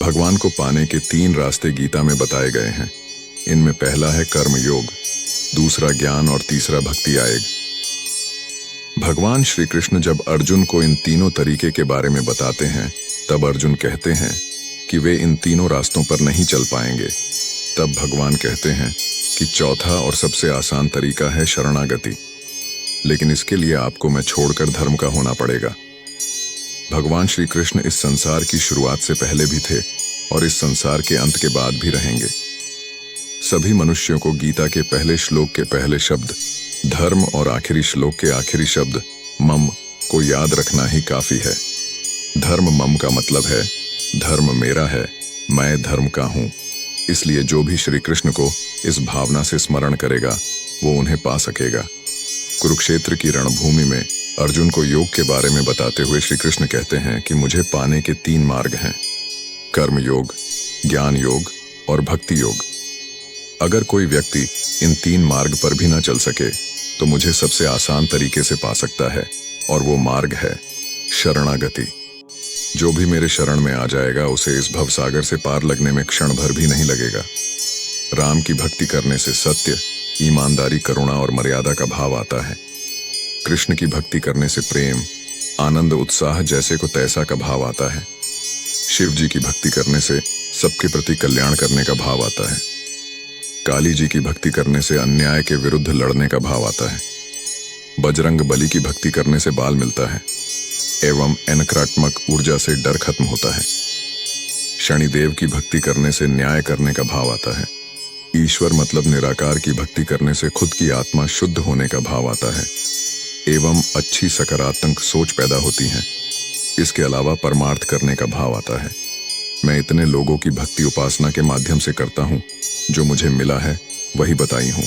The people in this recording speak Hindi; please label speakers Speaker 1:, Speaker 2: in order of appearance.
Speaker 1: भगवान को पाने के 3 रास्ते गीता में बताए गए हैं। इनमें पहला है कर्म योग, दूसरा ज्ञान और तीसरा भक्ति आएगा। भगवान श्री कृष्ण जब अर्जुन को इन तीनों तरीके के बारे में बताते हैं, तब अर्जुन कहते हैं कि वे इन तीनों रास्तों पर नहीं चल पाएंगे। तब भगवान कहते हैं कि चौथा और सबसे आसान तरीका है शरणागति, लेकिन इसके लिए आपको मैं छोड़कर धर्म का होना पड़ेगा। भगवान श्री कृष्ण इस संसार की शुरुआत से पहले भी थे और इस संसार के अंत के बाद भी रहेंगे। सभी मनुष्यों को गीता के पहले श्लोक के पहले शब्द धर्म और आखिरी श्लोक के आखिरी शब्द मम को याद रखना ही काफी है। धर्म मम का मतलब है धर्म मेरा है, मैं धर्म का हूं। इसलिए जो भी श्री कृष्ण को इस भावना से स्मरण करेगा वो उन्हें पा सकेगा। कुरुक्षेत्र की रणभूमि में अर्जुन को योग के बारे में बताते हुए श्री कृष्ण कहते हैं कि मुझे पाने के 3 मार्ग हैं, कर्म योग, ज्ञान योग और भक्ति योग। अगर कोई व्यक्ति इन 3 मार्ग पर भी न चल सके तो मुझे सबसे आसान तरीके से पा सकता है, और वो मार्ग है शरणागति। जो भी मेरे शरण में आ जाएगा उसे इस भवसागर से पार लगने में क्षण भर भी नहीं लगेगा। राम की भक्ति करने से सत्य, ईमानदारी, करुणा और मर्यादा का भाव आता है। कृष्ण की भक्ति करने से प्रेम, आनंद, उत्साह जैसे को तैसा का भाव आता है। शिव जी की भक्ति करने से सबके प्रति कल्याण करने का भाव आता है। काली जी की भक्ति करने से अन्याय के विरुद्ध लड़ने का भाव आता है। बजरंग बली की भक्ति करने से बाल मिलता है एवं नकारात्मक ऊर्जा से डर खत्म होता है। शनिदेव की भक्ति करने से न्याय करने का भाव आता है। ईश्वर मतलब निराकार की भक्ति करने से खुद की आत्मा शुद्ध होने का भाव आता है एवं अच्छी सकारात्मक सोच पैदा होती है। इसके अलावा परमार्थ करने का भाव आता है। मैं इतने लोगों की भक्ति उपासना के माध्यम से करता हूँ, जो मुझे मिला है वही बताई हूँ।